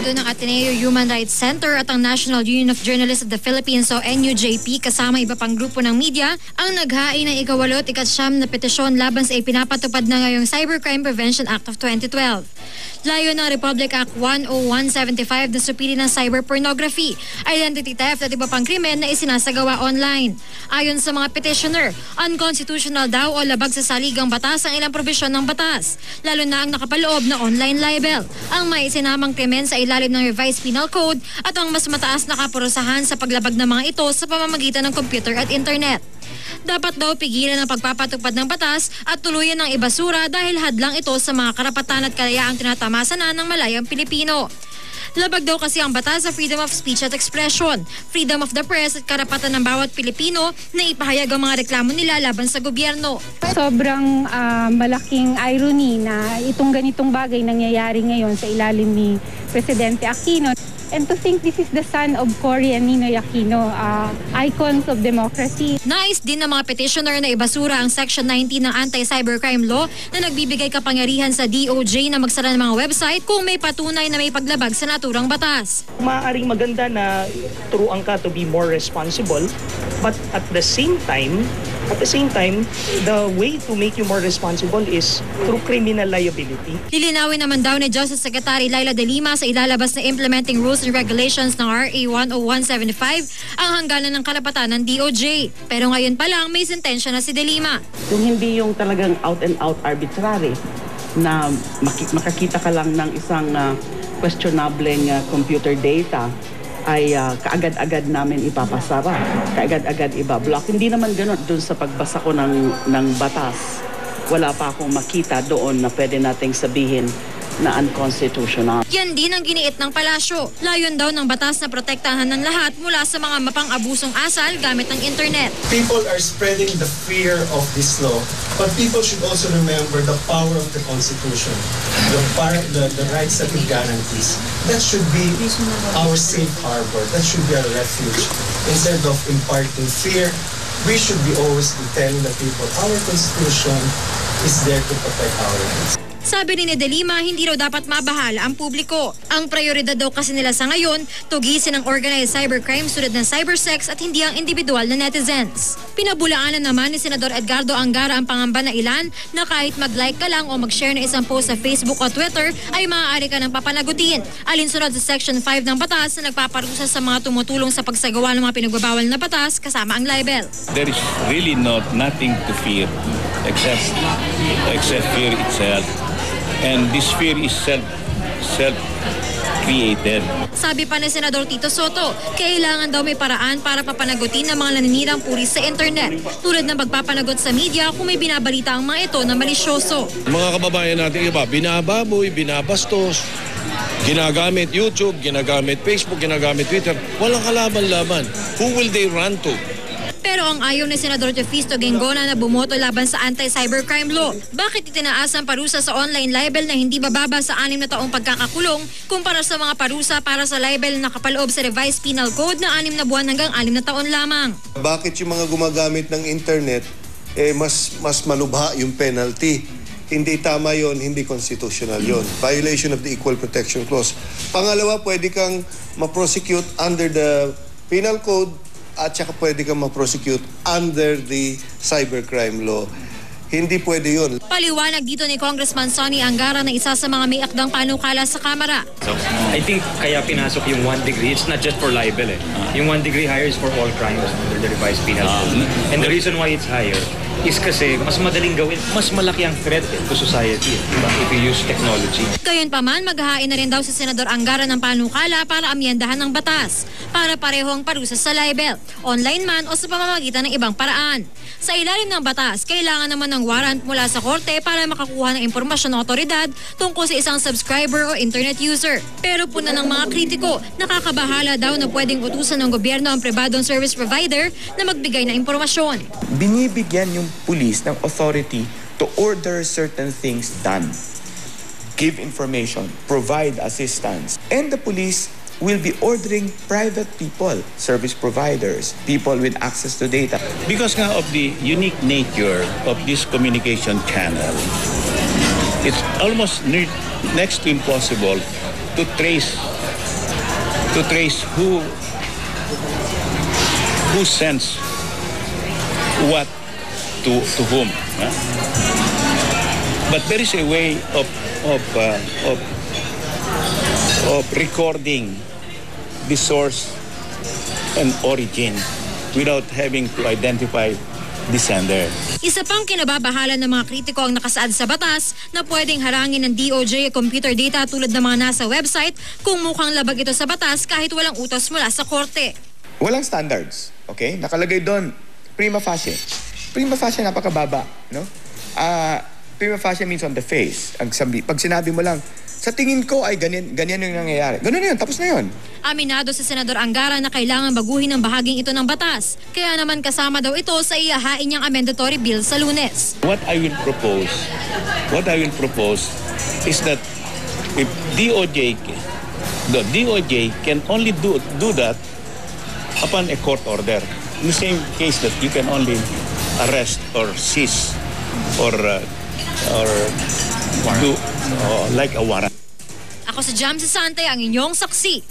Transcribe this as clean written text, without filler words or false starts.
abogado ng Ateneo Human Rights Center at ang National Union of Journalists of the Philippines o NUJP kasama iba pang grupo ng media ang naghain ng ika-8 at ika-9 na petisyon laban sa ipinapatupad na ngayong Cybercrime Prevention Act of 2012. Layo ng Republic Act 10175 na supili ng cyberpornography, identity theft at iba pang krimen na isinasagawa online. Ayon sa mga petitioner, unconstitutional daw o labag sa saligang batas ang ilang probisyon ng batas, lalo na ang nakapaloob na online libel, ang may isinamang krimen sa ilalim ng Revised Penal Code at ang mas mataas na kaparusahan sa paglabag ng mga ito sa pamamagitan ng computer at internet. Dapat daw pigilan ang pagpapatupad ng batas at tuluyan ng ibasura dahil hadlang ito sa mga karapatan at kalayaang tinatamasa na ng malayang Pilipino. Labag daw kasi ang batas sa freedom of speech at expression, freedom of the press at karapatan ng bawat Pilipino na ipahayag ang mga reklamo nila laban sa gobyerno. Sobrang malaking irony na itong ganitong bagay nangyayari ngayon sa ilalim ni Presidente Aquino. And to think this is the son of Cory and Ninoy Aquino, icons of democracy. Nais din ng mga petitioner na ibasura ang Section 19 ng Anti-Cybercrime Law na nagbibigay kapangyarihan sa DOJ na magsara ng mga website kung may patunay na may paglabag sa naturang batas. Maaaring maganda na turuan ka to be more responsible, but at the same time, the way to make you more responsible is through criminal liability. Lilinawin naman daw ni Justice Secretary Laila De Lima sa ilalabas na implementing rules and regulations ng RA 10175 ang hangganan ng karapatan ng DOJ. Pero ngayon pa lang may sentensya na si De Lima. Yung hindi yung talagang out and out arbitrary na makakita ka lang ng isang questionable computer data ay kaagad-agad namin ipapasara, kaagad-agad ibablock. Hindi naman gano'n doon sa pagbasa ko ng batas. Wala pa akong makita doon na pwede nating sabihin na unconstitutional. Yan din ang giniit ng palasyo. Layon daw ng batas na protektahan ng lahat mula sa mga mapang-abusong asal gamit ng internet. People are spreading the fear of this law, but people should also remember the power of the Constitution, the rights that it guarantees. That should be our safe harbor. That should be our refuge. Instead of imparting fear, we should be always telling the people our Constitution is there to protect our rights. Sabi ni De Lima, hindi raw dapat mabahala ang publiko. Ang prioridad daw kasi nila sa ngayon, tugisin ang organized cybercrime tulad ng cybersex at hindi ang individual na netizens. Pinabulaanan naman ni Senador Edgardo Angara ang pangamba na ilan na kahit mag-like ka lang o mag-share na isang post sa Facebook o Twitter ay maaari ka ng papanagutin. Alinsunod sa Section 5 ng batas na nagpaparusa sa mga tumutulong sa pagsagawa ng mga pinagbabawal na batas kasama ang libel. There is really nothing to fear except fear itself. And this fear is self-created. Sabi pa ni Senador Tito Soto, kailangan daw may paraan para papanagutin ng mga naninirang pulis sa internet, tulad ng pagpapanagot sa media kung may binabalita ang mga ito na malisyoso. Mga kababayan natin iba, binababoy, binabastos, ginagamit YouTube, ginagamit Facebook, ginagamit Twitter. Walang kalaban-laban. Who will they run to? Pero ang ayaw ni Senador Jefisto Gengona na bumoto laban sa anti-cybercrime law. Bakit itinaas ang parusa sa online libel na hindi bababa sa 6 na taong pagkakakulong kumpara sa mga parusa para sa libel na nakapaloob sa Revised Penal Code na 6 na buwan hanggang 6 na taon lamang? Bakit yung mga gumagamit ng internet mas malubha yung penalty? Hindi tama yon, hindi constitutional yon. Violation of the Equal Protection Clause. Pangalawa, pwede kang ma-prosecute under the Penal Code at saka pwede kang ma-prosecute under the cybercrime law. Hindi pwede yun. Paliwanag dito ni Congressman Sonny Angara na isa sa mga may akdang panukala sa Kamara. So, I think kaya pinasok yung 1 degree, it's not just for libel Yung 1 degree higher is for all crimes under the revised penal code. And the reason why it's higher is kasi mas madaling gawin, mas malaki ang threat to society if you use technology. Gayunpaman, maghahain na rin daw si Senador Angara ng panukala para amyendahan ng batas para pareho ang parusa sa libel, online man o sa pamamagitan ng ibang paraan. Sa ilalim ng batas, kailangan naman ng warrant mula sa korte para makakuha ng impormasyon ng otoridad tungkol sa isang subscriber o internet user. Pero puna ng mga kritiko, nakakabahala daw na pwedeng utusan ng gobyerno ang pribadong service provider na magbigay ng impormasyon. Binibigyan yung police ng authority to order certain things done, give information, provide assistance, and the police will be ordering private people, service providers, people with access to data. Because nga of the unique nature of this communication channel, it's almost next to impossible to trace to trace who sends what to whom. But there is a way of recording the source and origin without having to identify the sender. Isa pang kinababahala ng mga kritiko ang nakasaad sa batas na pwedeng harangin ng DOJ computer data tulad ng mga nasa website kung mukhang labag ito sa batas kahit walang utos mula sa korte. Walang standards, okay? Nakalagay doon, prima facie. Prima facie napakababa, no? Prima facie means on the face. Pag sinabi mo lang, sa tingin ko ay ganyan yung nangyayari. Ganun na yun, tapos na yun. Aminado si Senador Angara na kailangan baguhin ang bahaging ito ng batas. Kaya naman kasama daw ito sa ihahain niyang amendatory bill sa Lunes. What I will propose is that if the DOJ can only do that upon a court order. In the same case that you can only arrest or seize or do like a warrant. Ako si Jam Sante, ang inyong saksi.